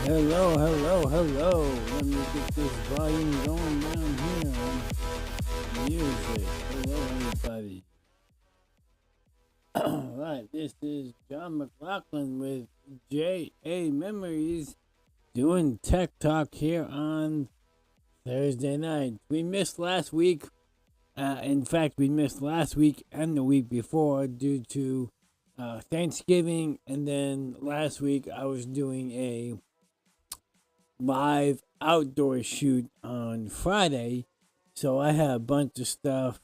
Hello, hello, hello. Let me get this volume going down here on music. Hello, everybody. Alright, this is John McLauchlan with JAmemories doing Tech Talk here on Thursday night. We missed last week. In fact, we missed last week and the week before due to Thanksgiving. And then last week I was doing a live outdoor shoot on Friday, so I had a bunch of stuff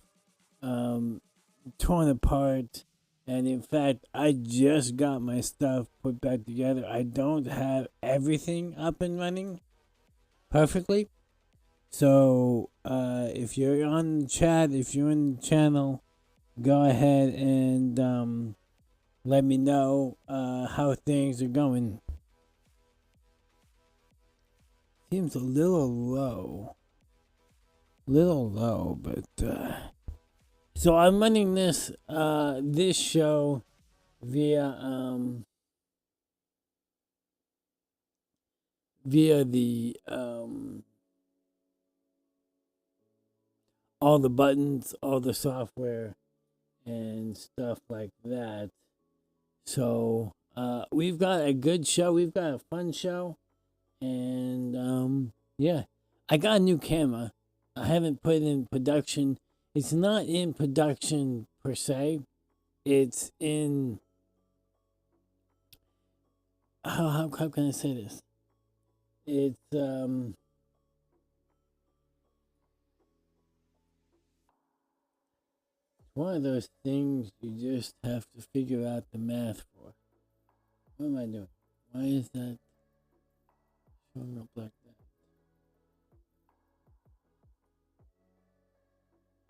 torn apart, and in fact, I just got my stuff put back together. I don't have everything up and running perfectly, so if you're on the chat, if you're in the channel, go ahead and let me know how things are going. Seems a little low, but so I'm running this show via the all the buttons, all the software and stuff like that. So we've got a good show, we've got a fun show. And yeah, I got a new camera. I haven't put it in production. It's not in production per se. It's in how can I say this? It's one of those things you just have to figure out the math for. What am I doing? Why is that showing up like that?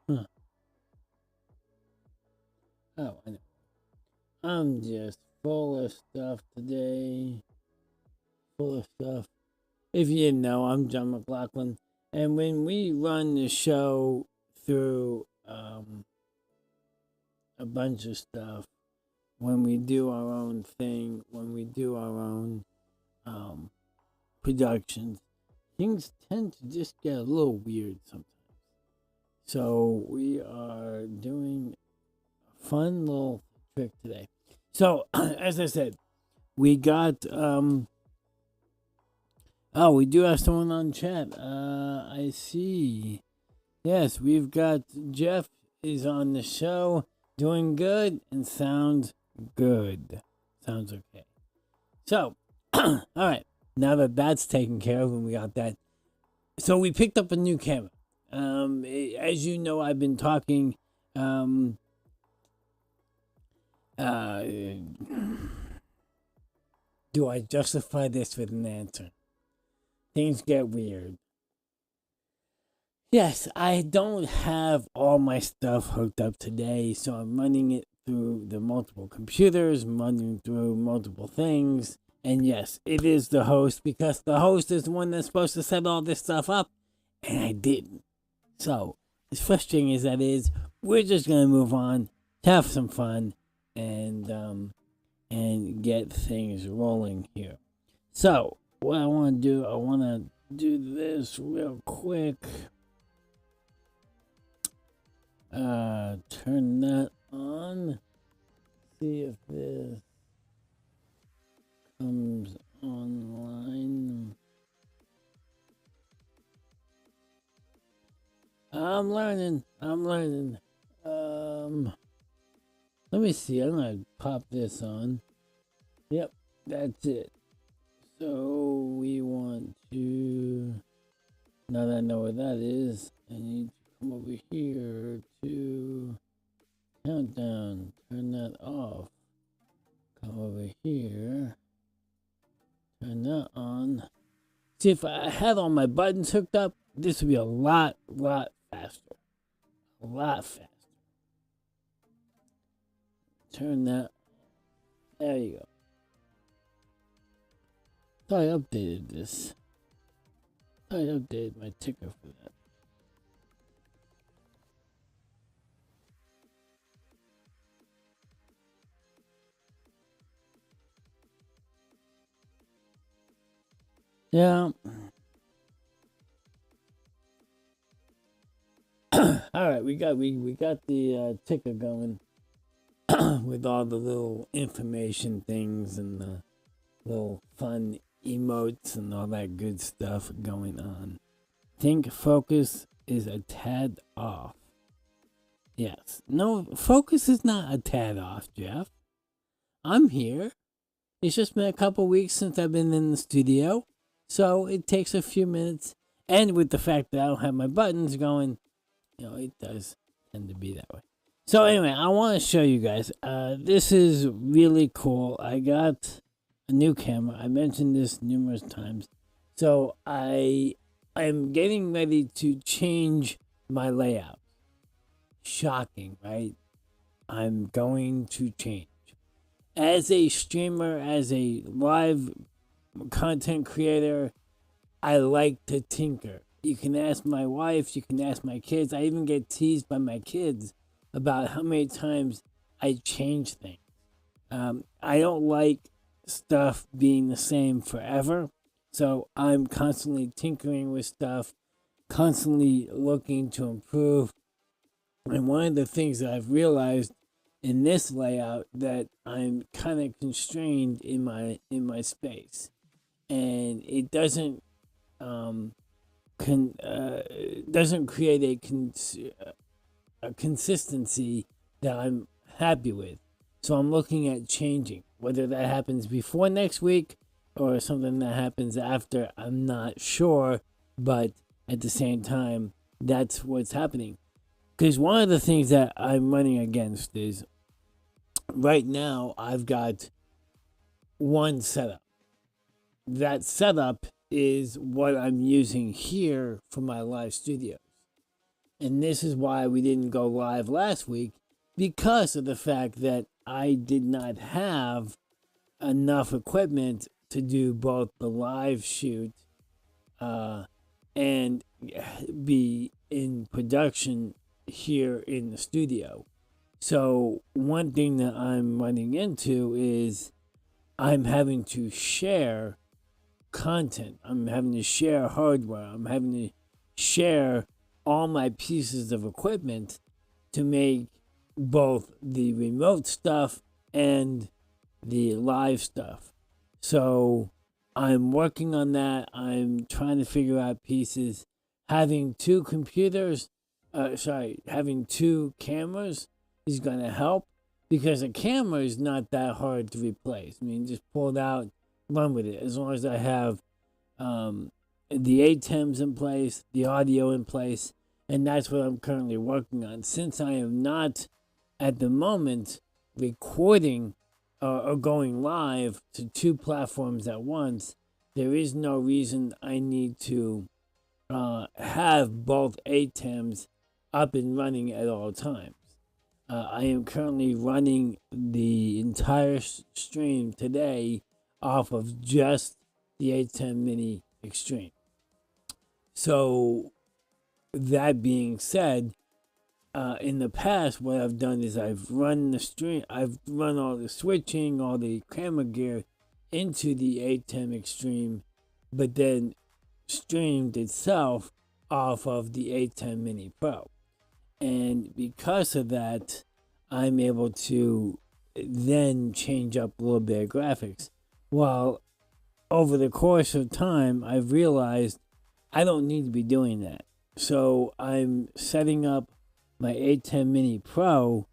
Huh. Oh, I know. I'm just full of stuff today. Full of stuff. If you didn't know, I'm John McLauchlan. And when we run the show through a bunch of stuff, when we do our own thing, when we do our own productions, things tend to just get a little weird sometimes. So we are doing a fun little trick today. So as I said, we got oh, we do have someone on chat. I see. Yes, we've got Jeff is on the show, doing good and sounds good. Sounds okay. So, all right. Now that that's taken care of and we got that. So we picked up a new camera. As you know, I've been talking do I justify this with an answer? Things get weird. Yes, I don't have all my stuff hooked up today, so I'm running it through the multiple computers, running through multiple things. And yes, it is the host because the host is the one that's supposed to set all this stuff up, and I didn't. So, as frustrating as that is, we're just gonna move on, have some fun, and get things rolling here. So, what I want to do, I want to do this real quick. Turn that on. See if this comes online. I'm learning. Let me see. I'm gonna pop this on. Yep, that's it. So we want to. Now that I know where that is, I need to come over here to countdown. Turn that off. Come over here. Turn that on. See, if I had all my buttons hooked up, this would be a lot faster. A lot faster. Turn that. There you go. Thought I updated this. I updated my ticker for that. Yeah. All right, we got the ticker going with all the little information things and the little fun emotes and all that good stuff going on. Think focus is a tad off. Yes. No, focus is not a tad off, Jeff. I'm here. It's just been a couple weeks since I've been in the studio, so it takes a few minutes. And with the fact that I don't have my buttons going, it does tend to be that way. So anyway, I want to show you guys. This is really cool. I got a new camera. I mentioned this numerous times. So I'm getting ready to change my layout. Shocking, right? I'm going to change. As a streamer, as a live content creator, I like to tinker. You can ask my wife, you can ask my kids. I even get teased by my kids about how many times I change things. I don't like stuff being the same forever. So I'm constantly tinkering with stuff, constantly looking to improve. And one of the things that I've realized in this layout that I'm kind of constrained in my space, and it doesn't doesn't create a consistency that I'm happy with. So I'm looking at changing. Whether that happens before next week or something that happens after, I'm not sure. But at the same time, that's what's happening. Because one of the things that I'm running against is right now I've got one setup. That setup is what I'm using here for my live studios. And this is why we didn't go live last week, because of the fact that I did not have enough equipment to do both the live shoot and be in production here in the studio. So one thing that I'm running into is I'm having to share content. I'm having to share hardware. I'm having to share all my pieces of equipment to make both the remote stuff and the live stuff. So I'm working on that. I'm trying to figure out pieces. Having two computers, having two cameras is going to help, because a camera is not that hard to replace. I mean, just pull it out, run with it. As long as I have the ATEMs in place, the audio in place, and that's what I'm currently working on. Since I am not at the moment recording or going live to two platforms at once, there is no reason I need to have both ATEMs up and running at all times. I am currently running the entire stream today off of just the A10 Mini Extreme. So, that being said, in the past, what I've done is I've run the stream, I've run all the switching, all the camera gear into the A10 Extreme, but then streamed itself off of the A10 Mini Pro. And because of that, I'm able to then change up a little bit of graphics. Well, over the course of time, I've realized I don't need to be doing that. So I'm setting up my A10 Mini Pro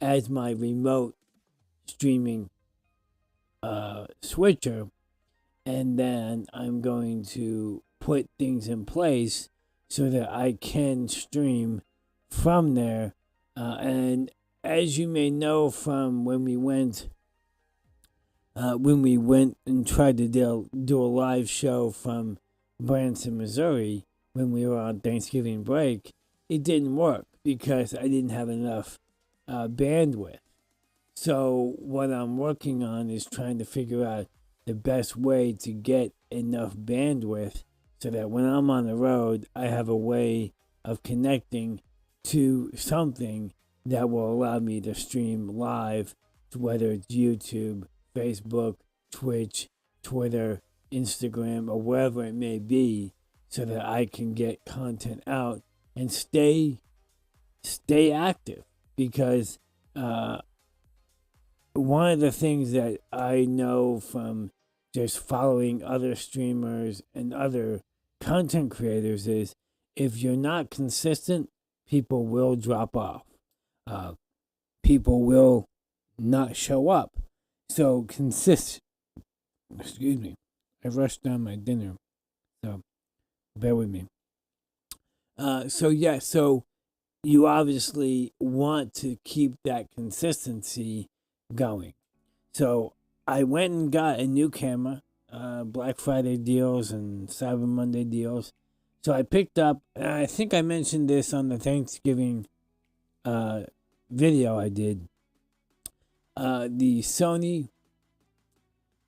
as my remote streaming switcher. And then I'm going to put things in place so that I can stream from there. And as you may know from when we went and tried to do a live show from Branson, Missouri, when we were on Thanksgiving break, it didn't work because I didn't have enough bandwidth. So what I'm working on is trying to figure out the best way to get enough bandwidth so that when I'm on the road, I have a way of connecting to something that will allow me to stream live, whether it's YouTube, Facebook, Twitch, Twitter, Instagram, or wherever it may be, so that I can get content out and stay active. Because one of the things that I know from just following other streamers and other content creators is, if you're not consistent, people will drop off. People will not show up. So excuse me, I rushed down my dinner, so bear with me. So you obviously want to keep that consistency going. So I went and got a new camera, Black Friday deals and Cyber Monday deals. So I picked up, I think I mentioned this on the Thanksgiving video I did, the Sony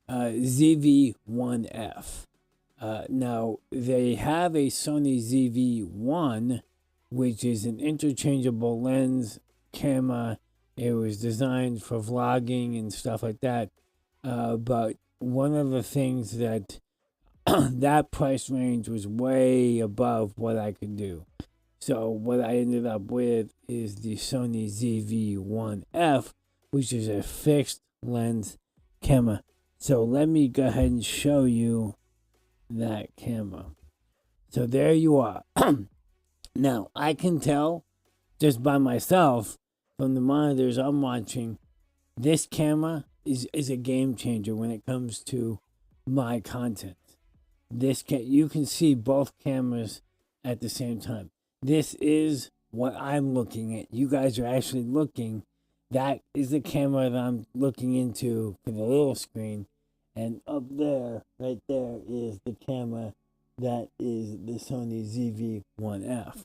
ZV-1F. Now, they have a Sony ZV-1, which is an interchangeable lens camera. It was designed for vlogging and stuff like that. But one of the things that that price range was way above what I could do. So what I ended up with is the Sony ZV-1F, which is a fixed lens camera. So let me go ahead and show you that camera. So there you are. Now, I can tell just by myself from the monitors I'm watching, this camera is a game changer when it comes to my content. You can see both cameras at the same time. This is what I'm looking at. You guys are actually looking. That is the camera that I'm looking into for the little screen. And up there, right there, is the camera that is the Sony ZV-1F.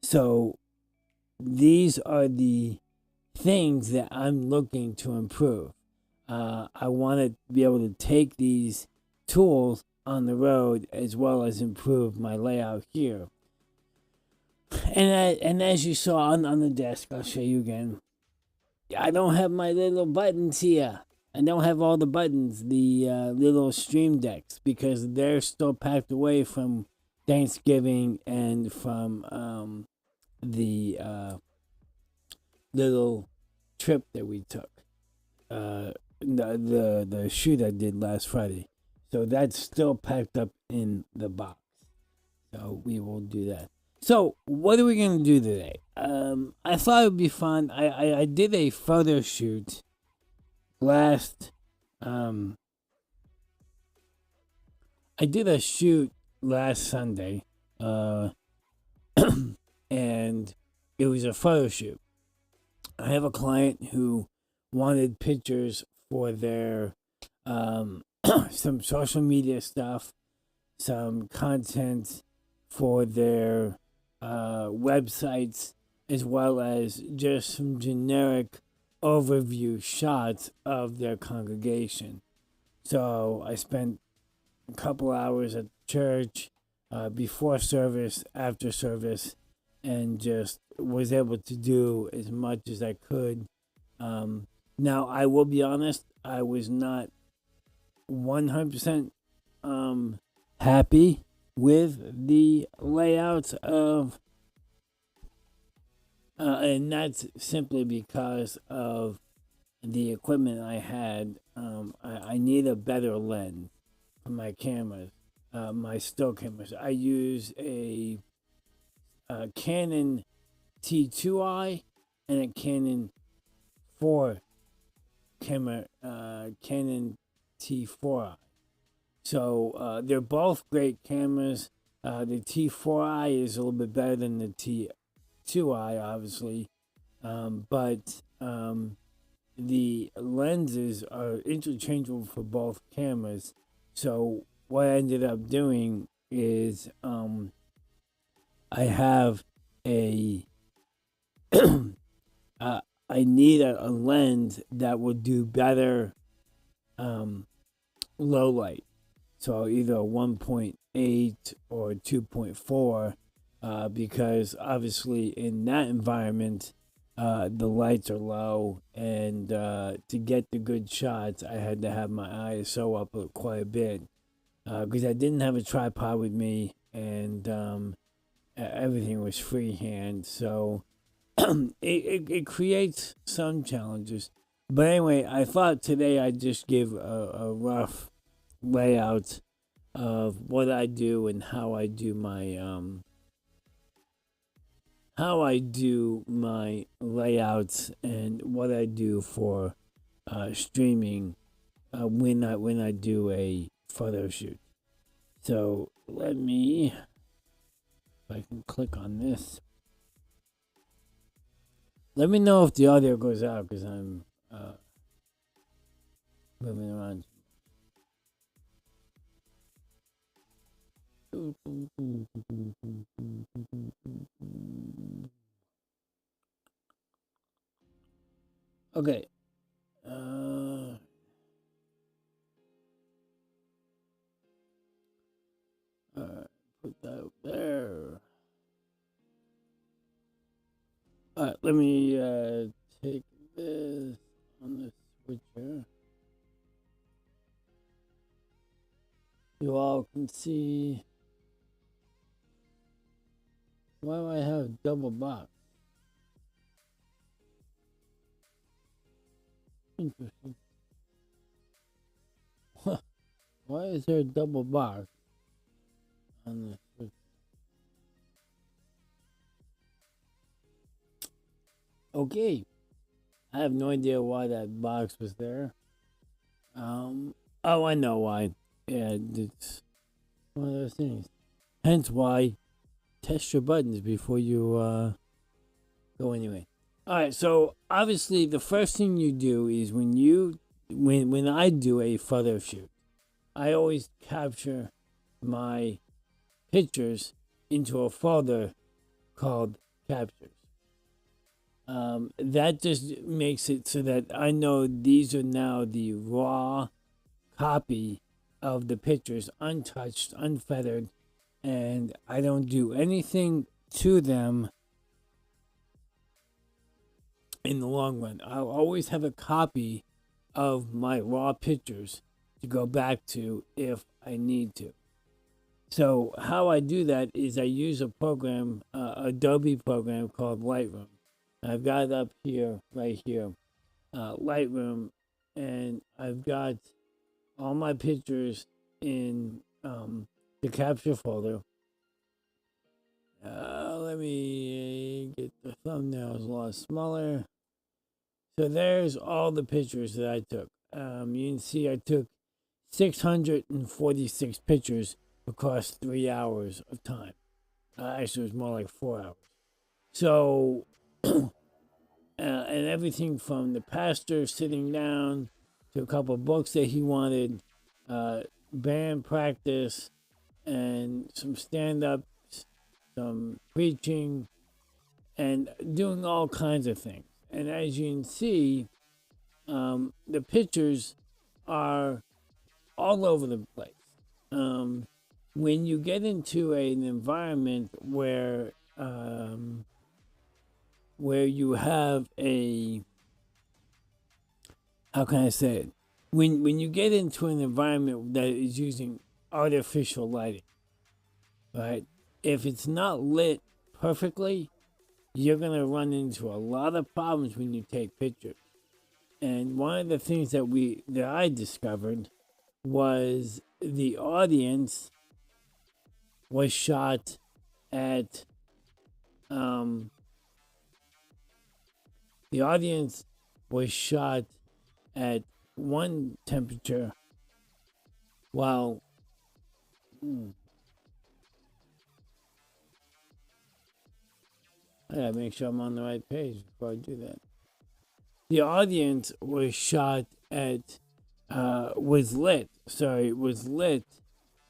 So these are the things that I'm looking to improve. I want to be able to take these tools on the road as well as improve my layout here. And as you saw on the desk, I'll show you again. I don't have my little buttons here. I don't have all the buttons, the little stream decks, because they're still packed away from Thanksgiving and from the little trip that we took. The shoot I did last Friday. So that's still packed up in the box. So we will do that. So what are we going to do today? I thought it would be fun. I did a photo shoot last... I did a shoot last Sunday. And it was a photo shoot. I have a client who wanted pictures for their... some social media stuff, some content for their websites, as well as just some generic overview shots of their congregation. So I spent a couple hours at church, before service, after service, and just was able to do as much as I could. Now, I will be honest, I was not 100% happy with the layouts of, and that's simply because of the equipment I had. I need a better lens for my cameras, my still cameras. I use a Canon T2i and a Canon 4 camera, Canon T4i. So they're both great cameras. The T4i is a little bit better than the T2i, obviously, but the lenses are interchangeable for both cameras. So what I ended up doing is I have a I need a lens that will do better low light. So either 1.8 or 2.4, because obviously in that environment, the lights are low, and to get the good shots, I had to have my ISO up quite a bit. because I didn't have a tripod with me, and everything was freehand. So it creates some challenges. But anyway, I thought today I'd just give a rough layout of what I do and how I do my layouts and what I do for streaming when I do a photo shoot. So let me, if I can click on this. Let me know if the audio goes out because I'm moving around. Okay. Put that there. Alright, let me take this on the switcher. You all can see. Why do I have double box? Interesting. Why is there a double box on the switcher? Okay. I have no idea why that box was there. Oh, I know why. Yeah, it's one of those things. Hence why test your buttons before you go anyway. All right, so obviously the first thing you do is when I do a photo shoot, I always capture my pictures into a folder called captures. That just makes it so that I know these are now the raw copy of the pictures, untouched, unfettered, and I don't do anything to them in the long run. I'll always have a copy of my raw pictures to go back to if I need to. So how I do that is I use a program, Adobe program called Lightroom. I've got it up here, right here, Lightroom, and I've got all my pictures in the capture folder. Let me get the thumbnails a lot smaller. So there's all the pictures that I took. You can see I took 646 pictures across 3 hours of time. Actually, it was more like 4 hours. So, and everything from the pastor sitting down to a couple of books that he wanted, band practice, and some stand-ups, some preaching, and doing all kinds of things. And as you can see, the pictures are all over the place. When you get into an environment where you have a, how can I say it? When you get into an environment that is using artificial lighting, right? If it's not lit perfectly, you're gonna run into a lot of problems when you take pictures. And one of the things that I discovered was the audience was shot at one temperature while I gotta make sure I'm on the right page before I do that. The audience was shot at was lit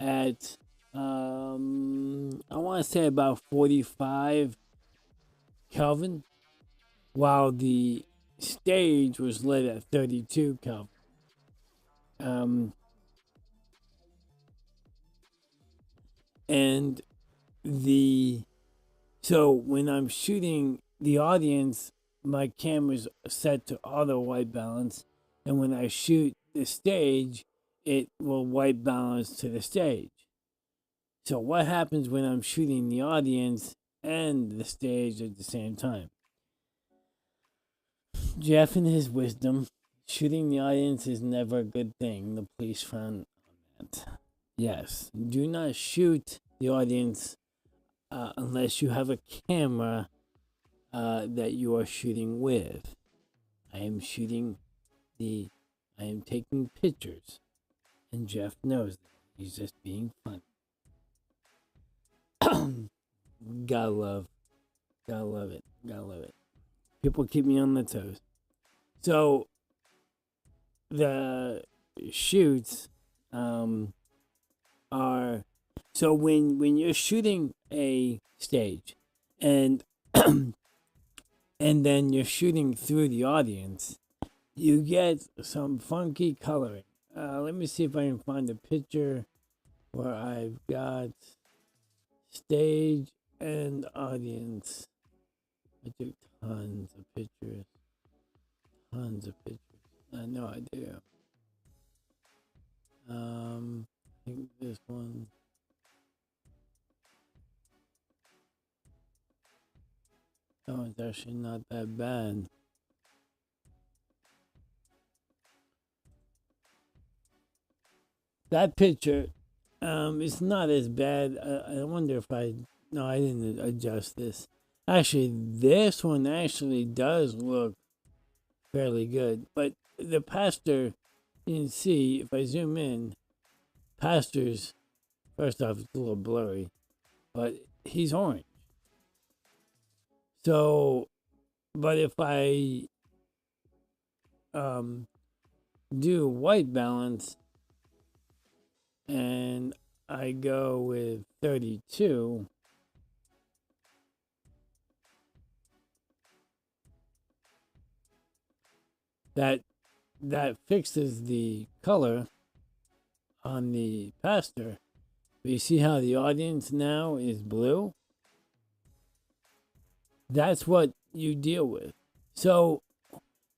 at I want to say about 45 Kelvin, while the stage was lit at 32 Kelvin. And so when I'm shooting the audience, my camera's set to auto white balance, and when I shoot the stage, it will white balance to the stage. So what happens when I'm shooting the audience and the stage at the same time? Jeff, in his wisdom, shooting the audience is never a good thing. The police found on that. Yes, do not shoot the audience unless you have a camera that you are shooting with. I am taking pictures, and Jeff knows that. He's just being funny. Gotta love it. People keep me on the toes. So the shoots are, so when you're shooting a stage and and then you're shooting through the audience, you get some funky coloring. Let me see if I can find a picture where I've got stage and audience. I took tons of pictures. No idea. I think this one. Oh, it's actually not that bad. That picture, it's not as bad. I wonder if no, I didn't adjust this. Actually, this one actually does look fairly good. But the pastor, you can see, if I zoom in, pastor's, first off, it's a little blurry, but he's orange. So, but if I do white balance and I go with 32, that fixes the color on the pastor. But you see how the audience now is blue? That's what you deal with. So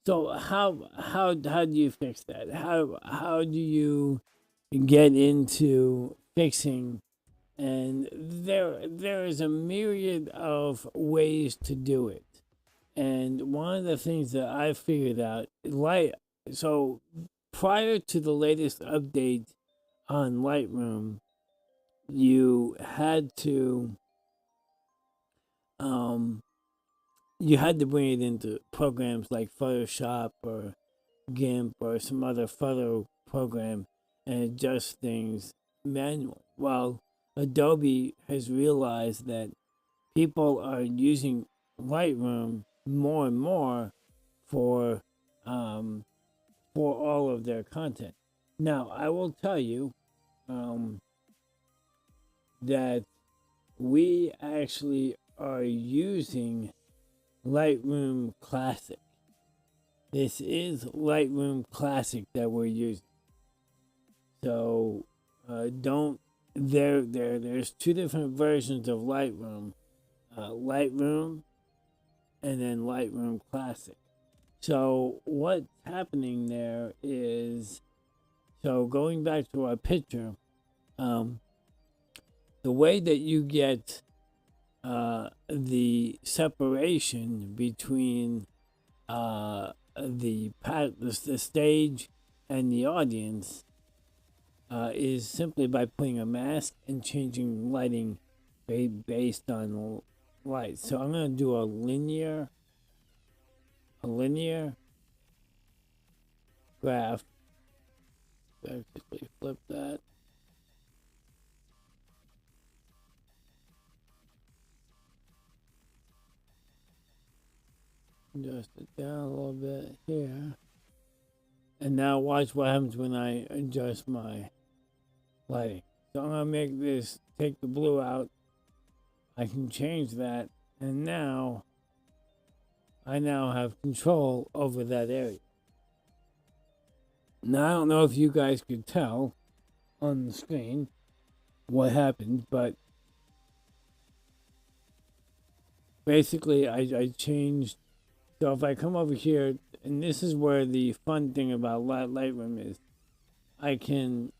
how do you fix that? How do you get into fixing? And there is a myriad of ways to do it. And one of the things that I figured out, so prior to the latest update on Lightroom, you had to bring it into programs like Photoshop or GIMP or some other photo program and adjust things manually. Well, Adobe has realized that people are using Lightroom more and more for all of their content. Now, I will tell you that we actually are using Lightroom Classic. This is Lightroom Classic that we're using. So there's two different versions of Lightroom. Lightroom and then Lightroom Classic. So what's happening there is, so going back to our picture, the way that you get the separation between the stage and the audience is simply by putting a mask and changing lighting based on light. So I'm going to do a linear graph. Basically flip that. Adjust it down a little bit here. And now watch what happens when I adjust my lighting. So I'm going to make this, take the blue out. I can change that. And now, I now have control over that area. Now, I don't know if you guys could tell on the screen what happened, but basically I changed. So if I come over here, and this is where the fun thing about Lightroom is. I can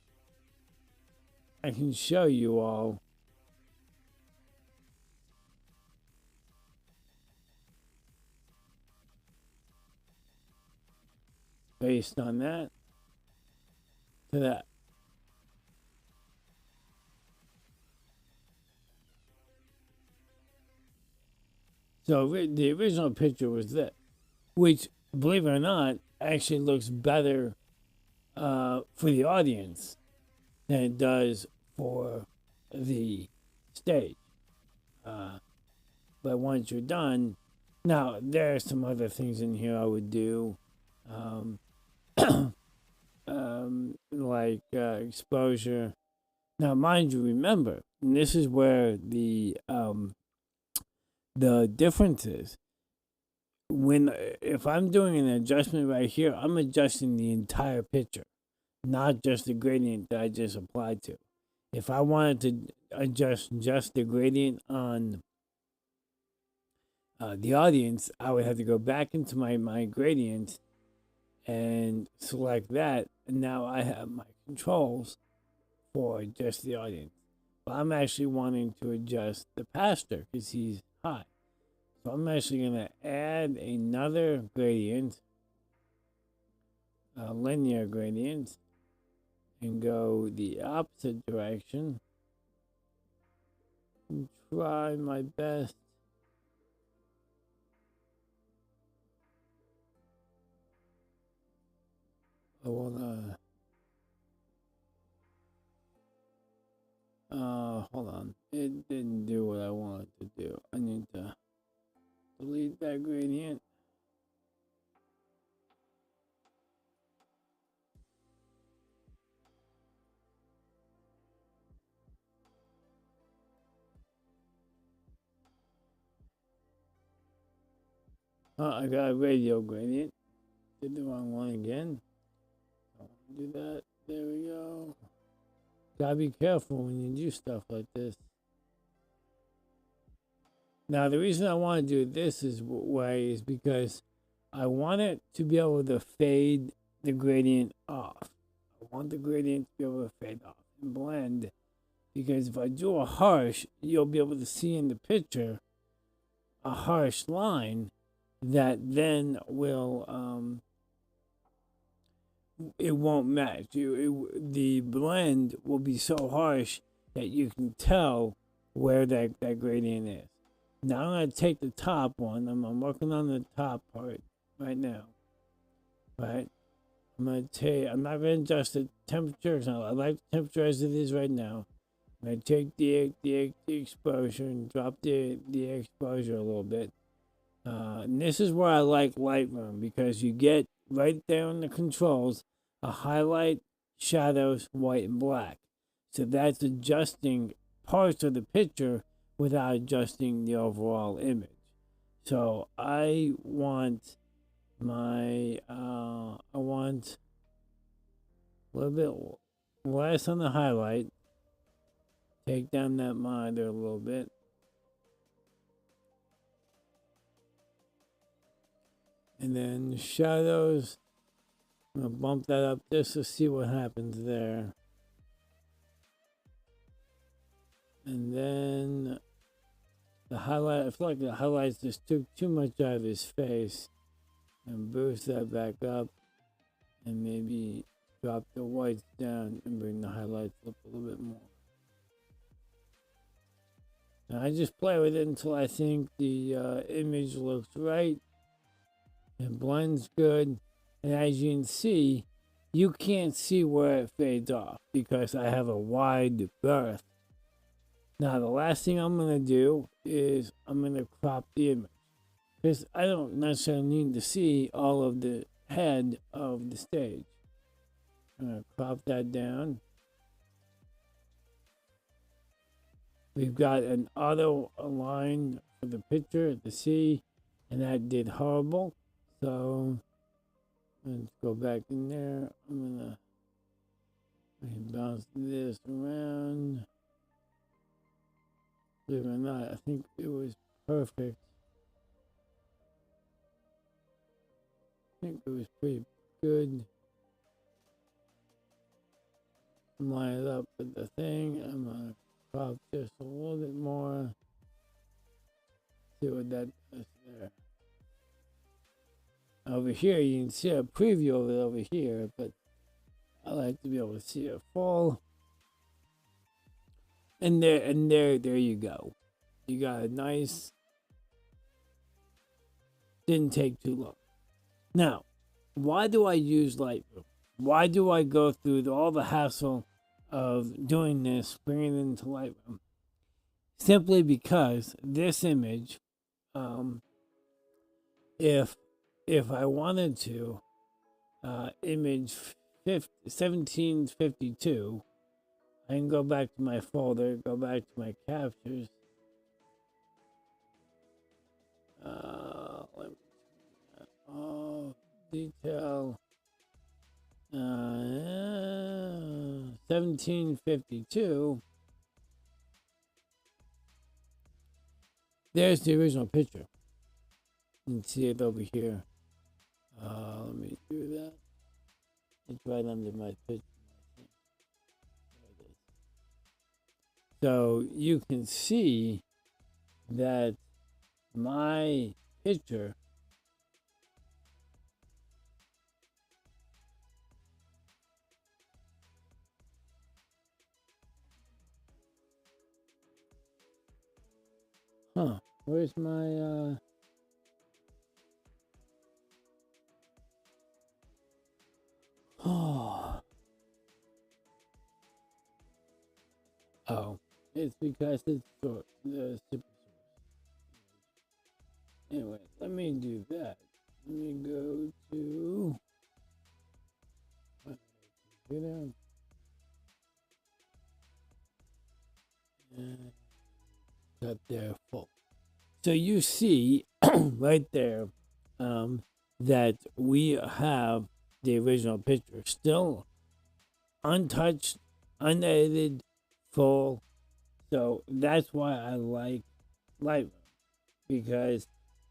show you all based on that to that. So the original picture was this, which, believe it or not, actually looks better for the audience than it does for the stage. But once you're done, now there are some other things in here I would do, um, like exposure. Now, mind you, remember, and this is where the difference is. When if I'm doing an adjustment right here, I'm adjusting the entire picture, not just the gradient that I just applied to. If I wanted to adjust just the gradient on the audience, I would have to go back into my gradients and select that. And now I have my controls for just the audience. But I'm actually wanting to adjust the pastor because he's high. So I'm actually going to add another gradient, a linear gradient, and go the opposite direction. And try my best. I want hold on. It didn't do what I wanted to do. I need to delete that gradient. I got a radio gradient. Did the wrong one again. Do that. There we go. Gotta be careful when you do stuff like this. Now, the reason I want to do this way is because I want it to be able to fade the gradient off. I want the gradient to be able to fade off and blend. Because if I do a harsh, you'll be able to see in the picture a harsh line that then will it won't match. The blend will be so harsh that you can tell where that gradient is. Now I'm going to take the top one. I'm working on the top part right now. Right? I'm not going to adjust the temperature. I like the temperature as it is right now. I'm going to take the exposure and drop the exposure a little bit. And this is where I like Lightroom because you get right there in the controls a highlight, shadows, white, and black. So that's adjusting parts of the picture without adjusting the overall image. So I want I want a little bit less on the highlight. Take down that monitor a little bit. And then shadows, I'm going to bump that up just to see what happens there. And then the highlight, I feel like the highlights just took too much out of his face. And boost that back up. And maybe drop the whites down and bring the highlights up a little bit more. Now I just play with it until I think the image looks right. It blends good. And as you can see, you can't see where it fades off because I have a wide berth. Now, the last thing I'm going to do is I'm going to crop the image. Because I don't necessarily need to see all of the head of the stage. I'm going to crop that down. We've got an auto align for the picture to see, and that did horrible. So let's go back in there. I'm going to bounce this around. Believe it or not, I think it was perfect. I think it was pretty good. line it up with the thing. I'm gonna crop just a little bit more. See what that does there. Over here, you can see a preview of it over here, but I like to be able to see it full. And there you go. You got a nice. Didn't take too long. Now, why do I use Lightroom? Why do I go through all the hassle of doing this, bringing it into Lightroom? Simply because this image, if I wanted to, image 1752, I can go back to my folder, go back to my captures. Let me oh, detail. 1752. There's the original picture. You can see it over here. Let me do that. It's right under my picture. There it is. So you can see that my picture where's my oh, it's because it's short, the super source. Anyway, let me do that. Let me go to computer and cut there full. So you see right there that we have the original picture still untouched, unedited, full. So that's why I like Lightroom, because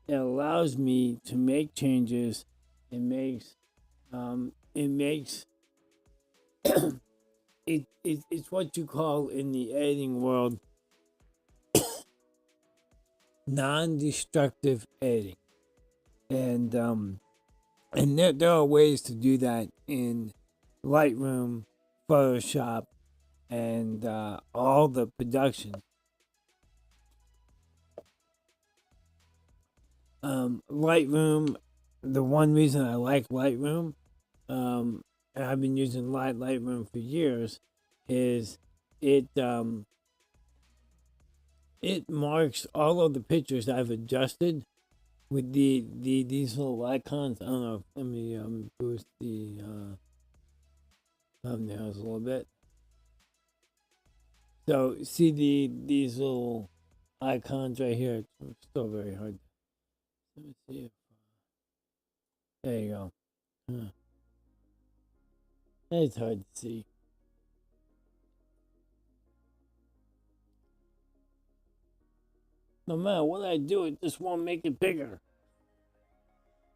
it allows me to make changes. It makes it's what you call in the editing world non-destructive editing, and there are ways to do that in Lightroom, Photoshop, and all the productions. Lightroom, the one reason I like Lightroom, and I've been using Lightroom for years, is it marks all of the pictures I've adjusted with these little icons. I don't know. Let me boost the thumbnails a little bit. So see these little icons right here. It's still very hard. Let me see if there you go. It's hard to see. No matter what I do, it just won't make it bigger.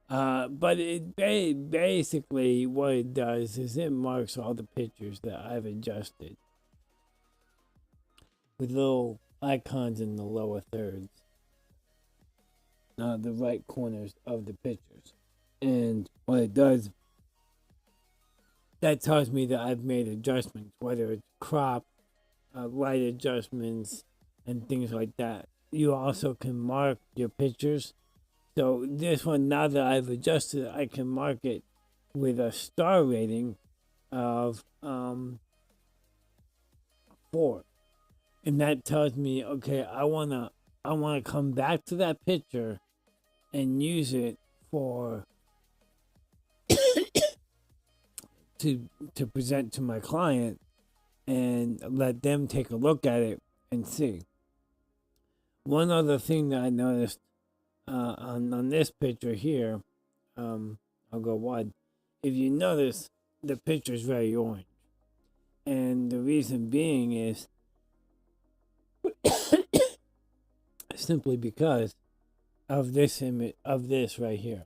But it basically what it does is it marks all the pictures that I've adjusted with little icons in the lower thirds, the right corners of the pictures. And what it does, that tells me that I've made adjustments, whether it's crop, light adjustments, and things like that. You also can mark your pictures. So this one, now that I've adjusted it, I can mark it with a star rating of 4. And that tells me, okay, I wanna come back to that picture and use it for to present to my client and let them take a look at it and see. One other thing that I noticed on this picture here, I'll go wide. If you notice, the picture is very orange, and the reason being is simply because of this image, of this right here.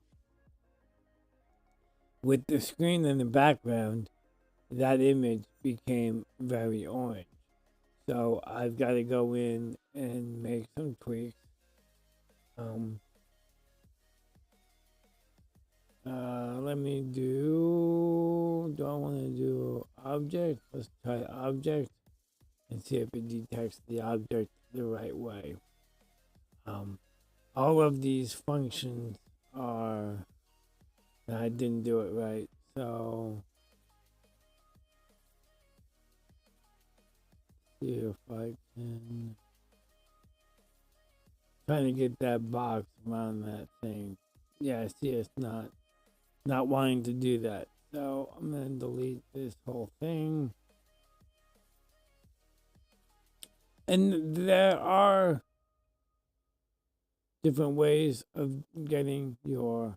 With the screen in the background, that image became very orange. So I've got to go in and make some tweaks. Um, Let me do I want to do object? Let's try object and see if it detects the object the right way. All of these functions are, I didn't do it right. So, see if I can, trying to get that box around that thing. Yeah, see, it's not wanting to do that. So I'm gonna delete this whole thing. And there are different ways of getting your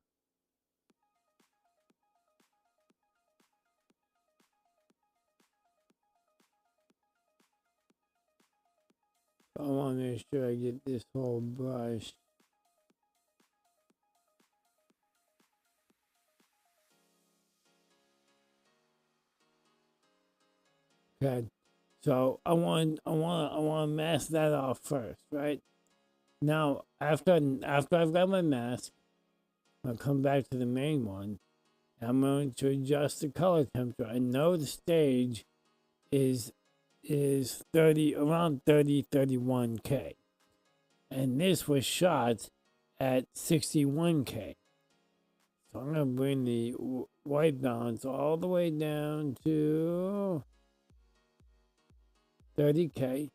I want to make sure I get this whole brush. Okay. So I want to mask that off first, right? Now, after I've got my mask, I'll come back to the main one. I'm going to adjust the color temperature. I know the stage is 30 around 31K. And this was shot at 61K. So I'm going to bring the white balance all the way down to 30K.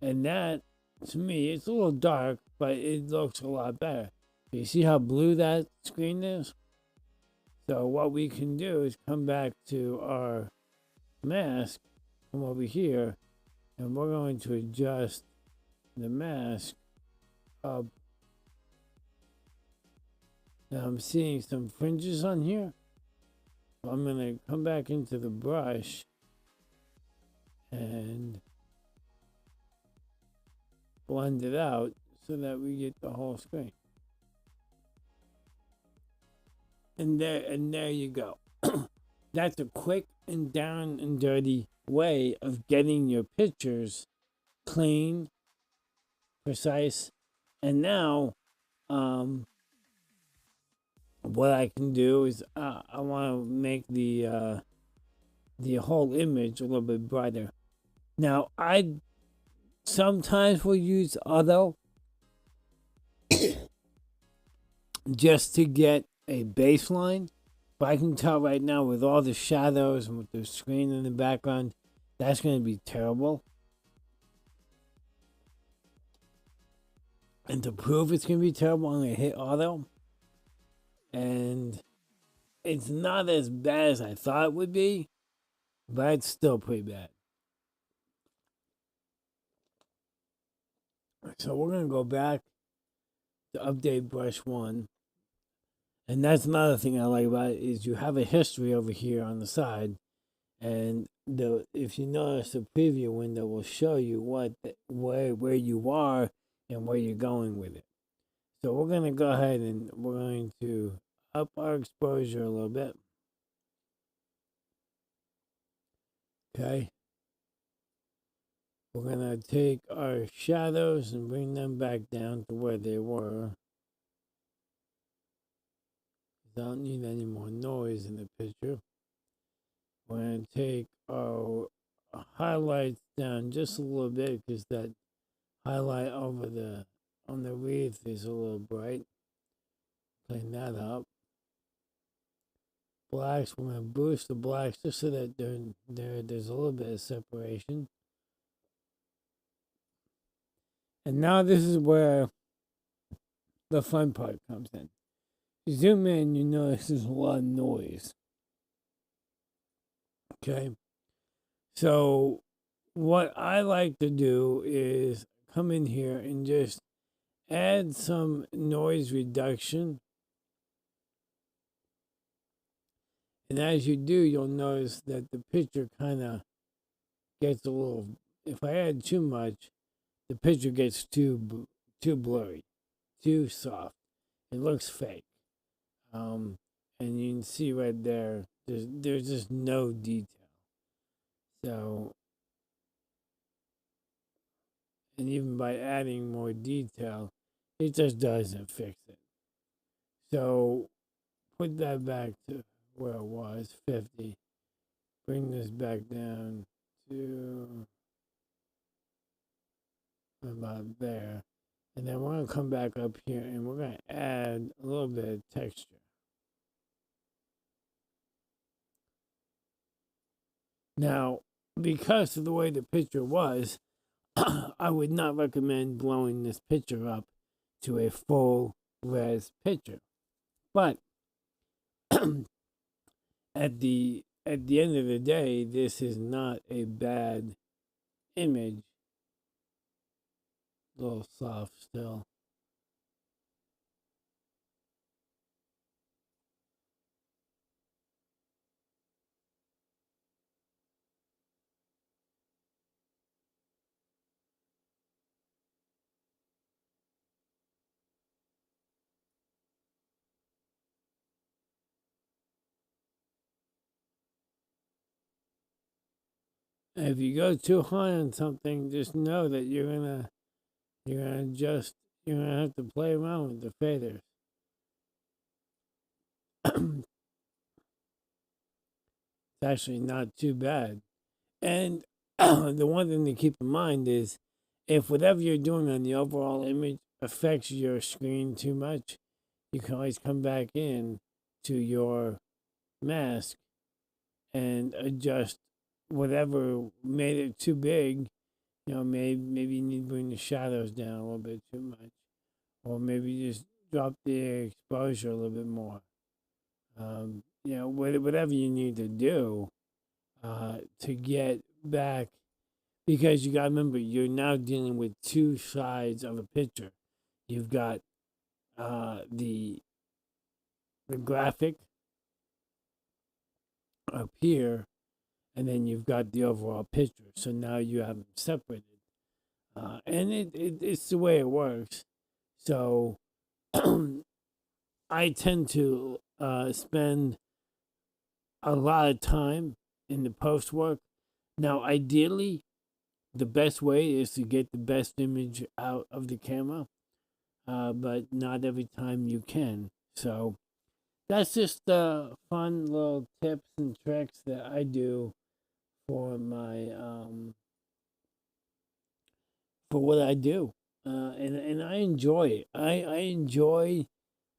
And that, to me, it's a little dark, but it looks a lot better. You see how blue that screen is? So what we can do is come back to our mask, come over here, and we're going to adjust the mask up. Now I'm seeing some fringes on here. So I'm going to come back into the brush and blend it out so that we get the whole screen. And there you go. That's a quick and down and dirty way of getting your pictures clean, precise. And now, what I can do is I want to make the whole image a little bit brighter. Now I sometimes will use auto just to get a baseline. But I can tell right now with all the shadows and with the screen in the background, that's going to be terrible. And to prove it's going to be terrible, I'm going to hit auto. And it's not as bad as I thought it would be, but it's still pretty bad. So we're going to go back to update brush 1. And that's another thing I like about it is you have a history over here on the side. And if you notice, the preview window will show you where you are and where you're going with it. So we're going to go ahead and we're going to up our exposure a little bit. Okay. We're going to take our shadows and bring them back down to where they were. I don't need any more noise in the picture. We're going to take our highlights down just a little bit because that highlight on the wreath is a little bright. Clean that up. Blacks, we're going to boost the blacks just so that there's a little bit of separation. And now this is where the fun part comes in. You zoom in, you notice there's a lot of noise. Okay? So what I like to do is come in here and just add some noise reduction. And as you do, you'll notice that the picture kind of gets a little, if I add too much, the picture gets too blurry, too soft. It looks fake. And you can see right there, there's just no detail. So, and even by adding more detail, it just doesn't fix it. So, put that back to where it was, 50. Bring this back down to about there. And then we're going to come back up here and we're going to add a little bit of texture. Now, because of the way the picture was, I would not recommend blowing this picture up to a full res picture. But at the end of the day, this is not a bad image. A little soft still. If you go too high on something, just know that you're gonna have to play around with the faders. It's actually not too bad. And the one thing to keep in mind is if whatever you're doing on the overall image affects your screen too much, you can always come back in to your mask and adjust whatever made it too big. Maybe you need to bring the shadows down a little bit too much, or maybe just drop the exposure a little bit more. Whatever you need to do to get back, because you got to remember you're now dealing with two sides of a picture. You've got the graphic up here, and then you've got the overall picture. So now you have them separated, and it's the way it works. So I tend to spend a lot of time in the post work. Now, ideally, the best way is to get the best image out of the camera, but not every time you can. So that's just fun little tips and tricks that I do for my for what I do, and I enjoy it. I enjoy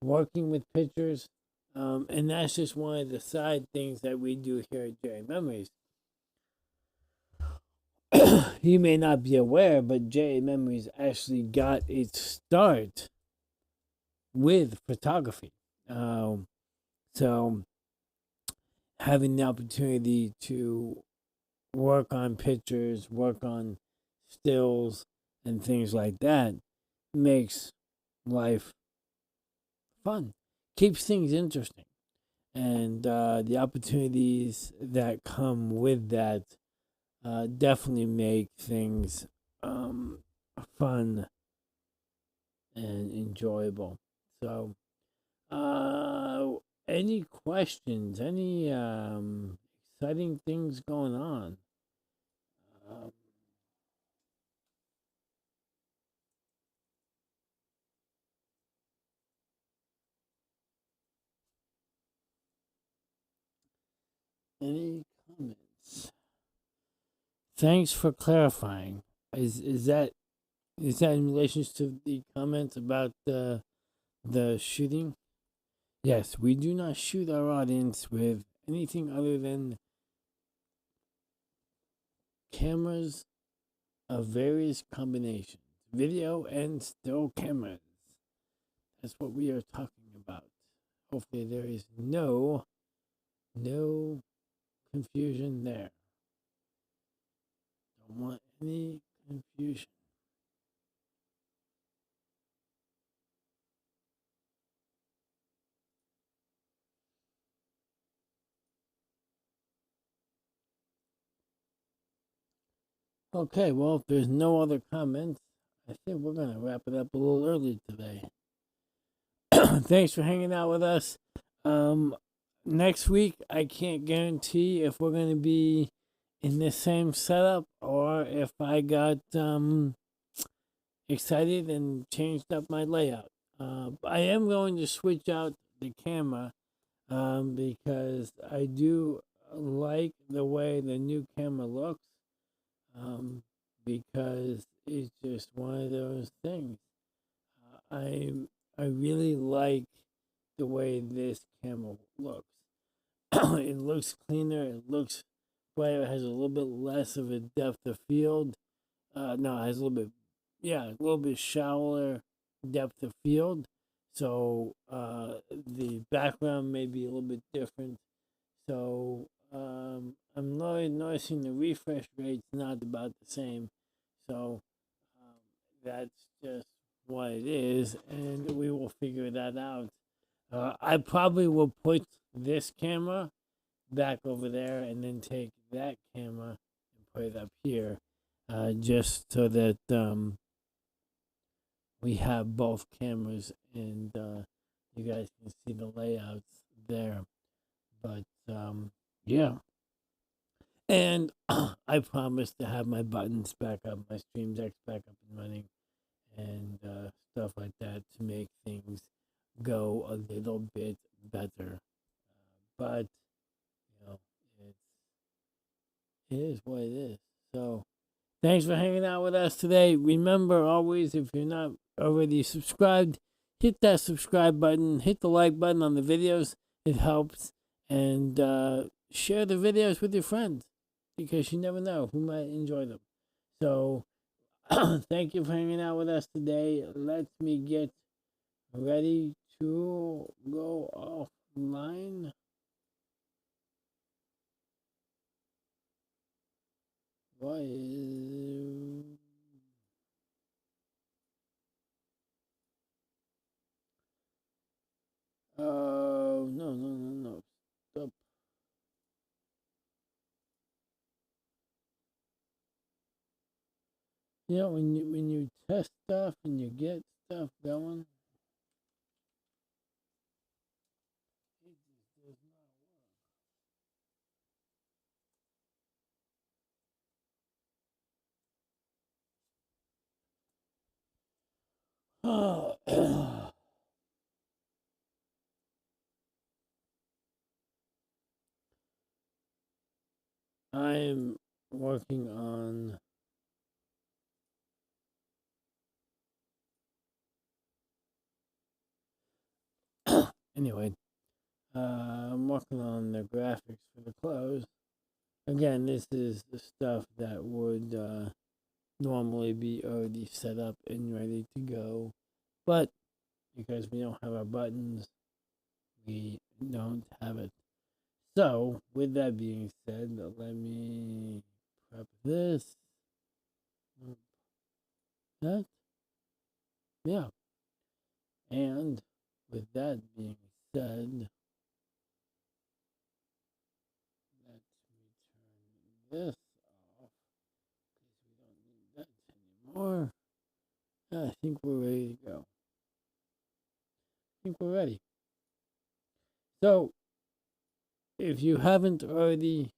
working with pictures, and that's just one of the side things that we do here at J Memories. You may not be aware, but J Memories actually got its start with photography. So having the opportunity to work on pictures, work on stills, and things like that makes life fun, keeps things interesting. And the opportunities that come with that definitely make things fun and enjoyable. So, any questions? Any exciting things going on? Um, any comments? Thanks for clarifying. Is that in relation to the comments about the shooting? Yes, we do not shoot our audience with anything other than cameras of various combinations, video and still cameras. That's what we are talking about. Hopefully there is no confusion there. Don't want any confusion. Okay, well, if there's no other comments, I think we're going to wrap it up a little early today. Thanks for hanging out with us. Next week, I can't guarantee if we're going to be in the same setup, or if I got excited and changed up my layout. I am going to switch out the camera because I do like the way the new camera looks, because it's just one of those things. I really like the way this camera looks. It looks cleaner. It looks brighter. It has a little bit less of a depth of field. No, it has a little bit, yeah, a little bit shallower depth of field. So the background may be a little bit different. So I'm noticing the refresh rate's not about the same. So that's just what it is, and we will figure that out. I probably will put this camera back over there and then take that camera and put it up here, just so that we have both cameras and you guys can see the layouts there. But yeah. And I promise to have my buttons back up, my Stream Decks back up and running, and stuff like that to make things go a little bit better. But you know, it is what it is. So thanks for hanging out with us today. Remember always, if you're not already subscribed, hit that subscribe button, hit the like button on the videos. It helps, and share the videos with your friends, because you never know who might enjoy them. So thank you for hanging out with us today. Let me get ready to go offline. What is... Oh, no. Stop. You know, when you test stuff and you get stuff going, it just does not work. I'm working on anyway. I'm working on the graphics for the clothes. Again, this is the stuff that would normally be already set up and ready to go, but because we don't have our buttons, we don't have it. So, with that being said, let me prep this. That, yeah. And with that being said, let me turn this off because we don't need that anymore. I think we're ready to go. I think we're ready. So, if you haven't already,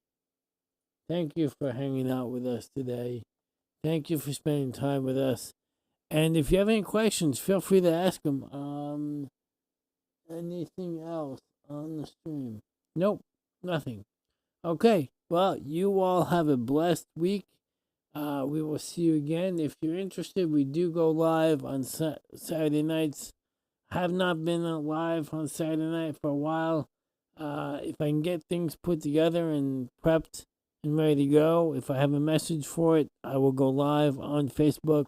thank you for hanging out with us today. Thank you for spending time with us. And if you have any questions, feel free to ask them. Anything else on the stream? Nope, nothing. Okay, well, you all have a blessed week. We will see you again. If you're interested, we do go live on Saturday nights. Have not been live on Saturday night for a while. If I can get things put together and prepped and ready to go, if I have a message for it, I will go live on Facebook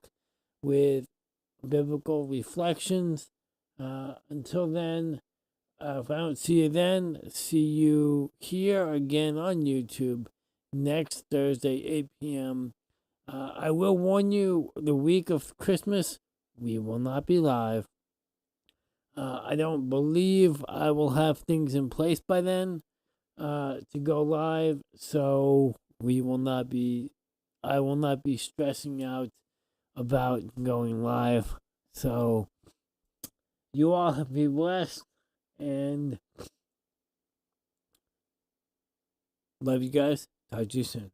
with biblical reflections. Until then, if I don't see you then, see you here again on YouTube next Thursday, 8 p.m. I will warn you, the week of Christmas, we will not be live. I don't believe I will have things in place by then to go live, so I will not be stressing out about going live. So you all be blessed, and love you guys. Talk to you soon.